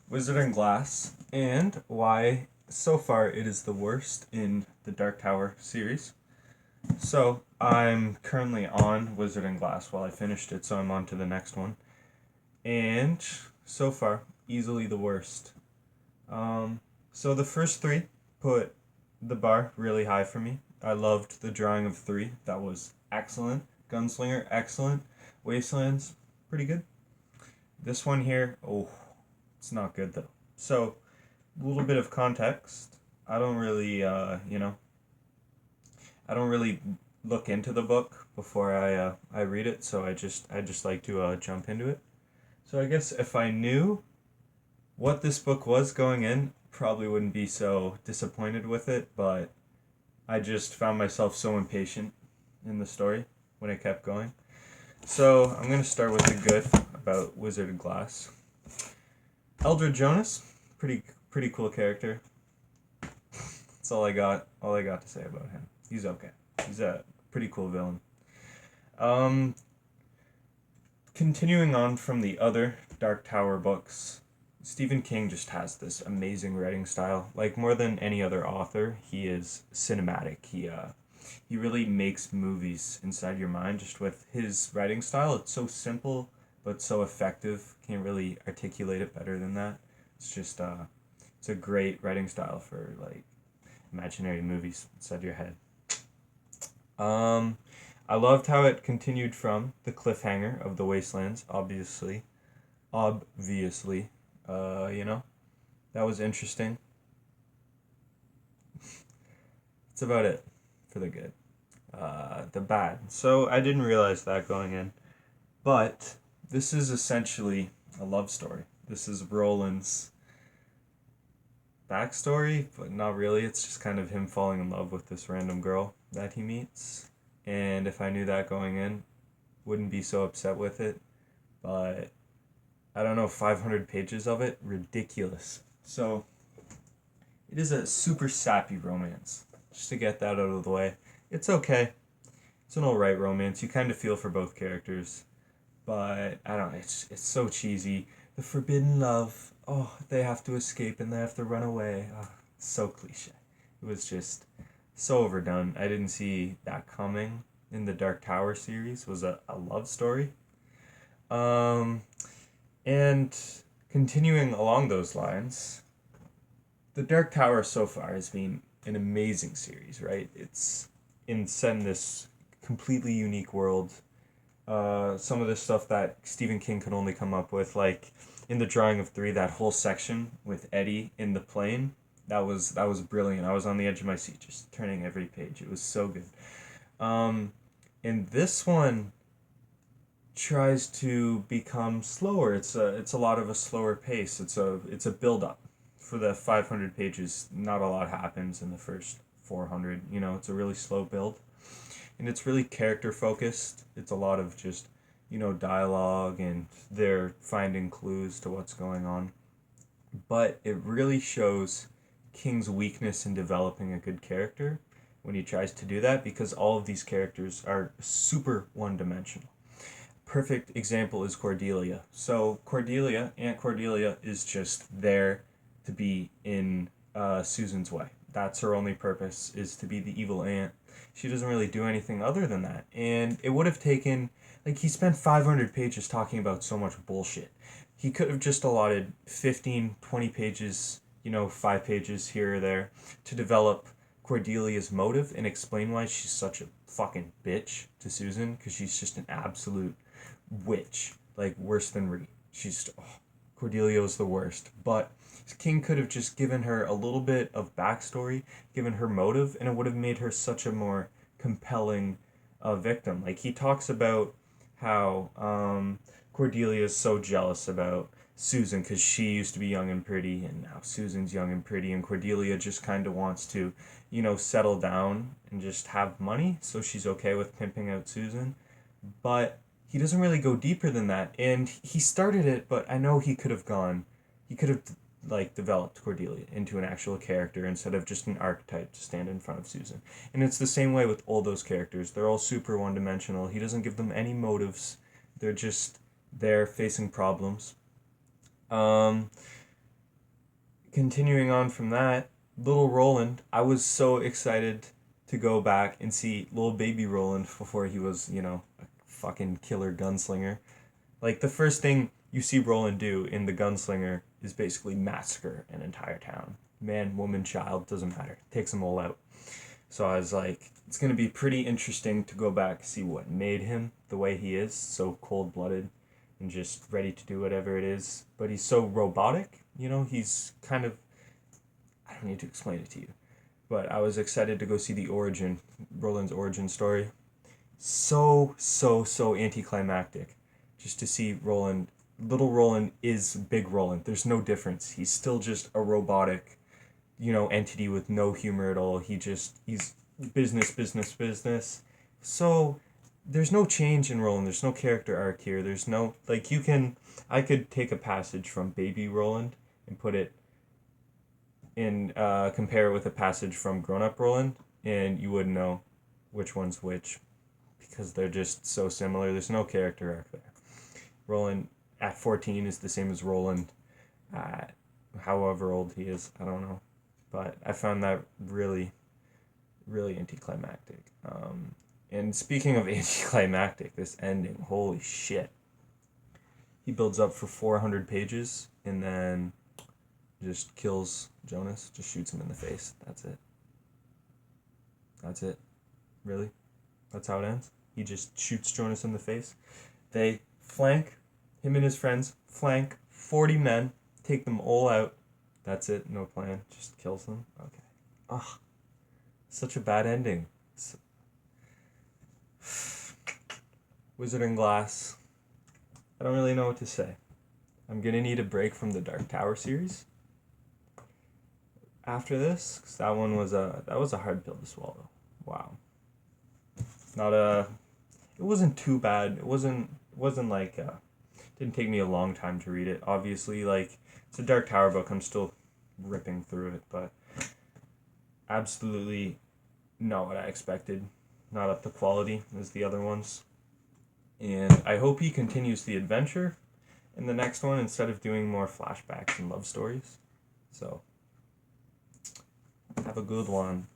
Wizard and Glass, and why so far it is the worst in the Dark Tower series. So, I'm currently on Wizard and Glass while I finished it, so I'm on to the next one. And so far, easily the worst. So the first three put the bar really high for me. I loved the drawing of three. That was excellent. Gunslinger, excellent. Wastelands, pretty good. This one here, oh, it's not good though. So, a little bit of context. I don't really, I don't really look into the book before I read it. So I just like to jump into it. So I guess if I knew what this book was going in, probably wouldn't be so disappointed with it. But I just found myself so impatient in the story when it kept going. So I'm gonna start with the good about Wizard of Glass. Eldred Jonas, pretty cool character. That's all I got. All I got to say about him. He's okay. He's a pretty cool villain. Um, Continuing on from the other Dark Tower books, Stephen King just has this amazing writing style. Like more than any other author, he is cinematic. He really makes movies inside your mind just with his writing style. It's so simple but so effective. Can't really articulate it better than that. It's just it's a great writing style for like imaginary movies inside your head. Um, I loved how it continued from the cliffhanger of the Wastelands. Obviously, you know that was interesting. That's about it for the good. The bad. So I didn't realize that going in, but this is essentially a love story. This is Roland's backstory, but not really. It's just kind of him falling in love with this random girl that he meets. And if I knew that going in, wouldn't be so upset with it. But I don't know, 500 pages of it, ridiculous. So it is a super sappy romance. Just to get that out of the way, it's okay. It's an alright romance. You kind of feel for both characters, but I don't know. It's so cheesy. The forbidden love. Oh, they have to escape and they have to run away. Oh, so cliche. It was just so overdone. I didn't see that coming in the Dark Tower series. Was a love story. Um, and continuing along those lines, the Dark Tower so far has been an amazing series. Right? It's set in this completely unique world. Some of the stuff that Stephen King could only come up with, like in the drawing of three, that whole section with Eddie in the plane, that was brilliant. I was on the edge of my seat, just turning every page. It was so good. Um, and this one tries to become slower. It's a lot of a slower pace. It's a build up for the 500 pages. Not a lot happens in the first 400. It's a really slow build, and it's really character focused. It's a lot of just dialogue, and they're finding clues to what's going on. But it really shows King's weakness in developing a good character when he tries to do that, because all of these characters are super one dimensional. Perfect example is Cordelia. So Aunt Cordelia, is just there to be in Susan's way. That's her only purpose, is to be the evil aunt. She doesn't really do anything other than that. And it would have taken, like, he spent 500 pages talking about so much bullshit. He could have just allotted 15, 20 pages, 5 pages here or there, to develop Cordelia's motive and explain why she's such a fucking bitch to Susan, because she's just an absolute witch, like worse than Reed. Cordelia was the worst. But King could have just given her a little bit of backstory, given her motive, and it would have made her such a more compelling victim. Like, he talks about how Cordelia is so jealous about Susan because she used to be young and pretty, and now Susan's young and pretty, and Cordelia just kind of wants to, settle down and just have money, so she's okay with pimping out Susan. But he doesn't really go deeper than that, and he started it, but I know he could have like developed Cordelia into an actual character instead of just an archetype to stand in front of Susan. And it's the same way with all those characters. They're all super one dimensional. He doesn't give them any motives. They're just there facing problems. Um, continuing on from that, little Roland, I was so excited to go back and see little baby Roland before he was, a fucking killer gunslinger. Like, the first thing you see Roland do in The Gunslinger is basically massacre an entire town. Man, woman, child, doesn't matter. Takes them all out. So I was like, it's going to be pretty interesting to go back and see what made him the way he is, so cold-blooded and just ready to do whatever it is. But he's so robotic, he's kind of, I don't need to explain it to you. But I was excited to go see Roland's origin story. So anticlimactic. Just to see Roland, little Roland is big Roland. There's no difference. He's still just a robotic, entity with no humor at all. He's business. So there's no change in Roland. There's no character arc here. There's no, like, I could take a passage from baby Roland and put it in, compare it with a passage from grown up Roland, and you wouldn't know which one's which because they're just so similar. There's no character arc there. Roland at 14 is the same as Roland at however old he is. I don't know. But I found that really, really anticlimactic. And speaking of anticlimactic, this ending, holy shit. He builds up for 400 pages and then just kills Jonas, just shoots him in the face. That's it. Really? That's how it ends? He just shoots Jonas in the face. They flank, him and his friends, flank 40 men, take them all out. That's it, no plan, just kills them. Okay. Ugh. Such a bad ending. Wizard and Glass. I don't really know what to say. I'm gonna need a break from the Dark Tower series after this, because that was a hard pill to swallow. Wow. It wasn't too bad. It wasn't like, didn't take me a long time to read it. Obviously, like, it's a Dark Tower book. I'm still ripping through it, but absolutely not what I expected. Not up to quality as the other ones. And I hope he continues the adventure in the next one instead of doing more flashbacks and love stories. So, have a good one.